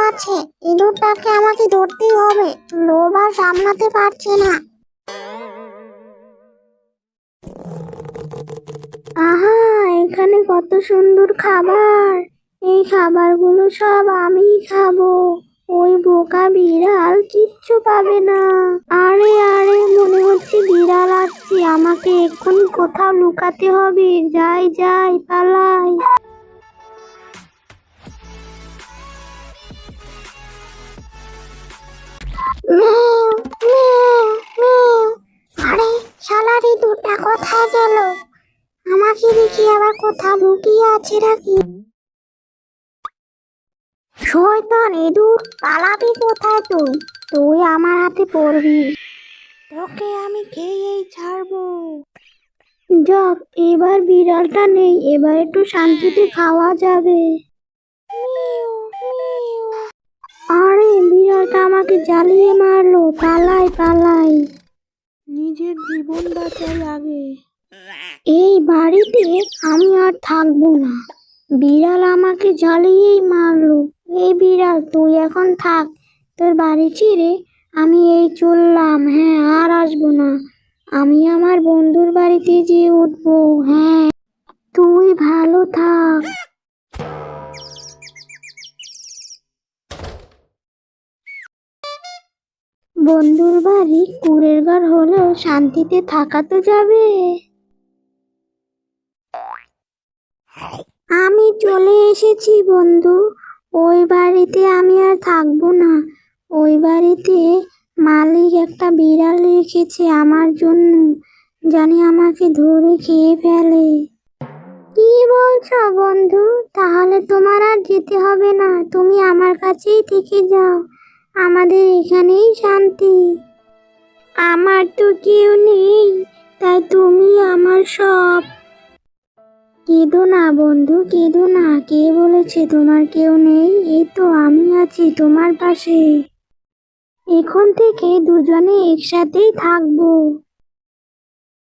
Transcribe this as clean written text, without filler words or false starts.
আছে, ইঁদুরটাকে আমাকে ধরতেই হবে। লোভ আর সামলাতে পারছি না। আহা, এখানে কত সুন্দর খাবার। এই খাবারগুলো সব আমিই খাবো। ওই বোকা বিড়াল কিচ্ছু পাবে না। আরে আরে, মনে হচ্ছে বিড়াল আসছে। আমাকে এক্ষুনি কোথাও লুকাতে হবে। যাই যাই, পালাই। Mu, mu, mu. আরে, শালার ইঁদুরটা কোথায় গেল? আমাকে দেখি আবার কোথাও লুকিয়ে আছে নাকি? শয়তান ইঁদুর, পালাবি কোথায় তুই? তুই আমার হাতে পড়বি। তোকে আমি খেয়েই ছাড়বো। যাক, এবার বিড়ালটা নেই, এবার একটু শান্তিতে খাওয়া যাবে। Mu, mu. আরে, বিড়ালটা আমাকে জ্বালিয়ে মারলো। পালাই পালাই। নিজের জীবন বাঁচাই আগে। এই বাড়িতে আমি আর থাকবো না। বিড়াল আমাকে জ্বালিয়েই মারলো। এই বিড়াল, তুই এখন থাক। তোর বাড়ি ছেড়ে আমি এই চললাম। হ্যাঁ, আর আসবো না। আমি আমার বন্ধুর বাড়িতে যেয়ে উঠবো। হ্যাঁ, তুই ভালো থাক। বন্ধুর বাড়ি কুঁড়ের ঘর হলেও শান্তিতে থাকা তো যাবে। আমি চলে এসেছি বন্ধু। ওই বাড়িতে আমি আর থাকবো না। ওই বাড়িতে মালিক একটা বিড়াল রেখেছে আমার জন্য। জানি আমাকে ধরে খেয়ে ফেলে। কি বলছো বন্ধু? তাহলে তোমার আর যেতে হবে না, তুমি আমার কাছেই থেকে যাও। আমাদের এখানেই শান্তি। আমার তো কেউ নেই, তাই তুমি আমার সব। কেঁদো না বন্ধু, কেঁদো না। কে বলেছে তোমার কেউ নেই? এই তো আমি আছি তোমার পাশে। এখন থেকে দুজনে একসাথেই থাকবো।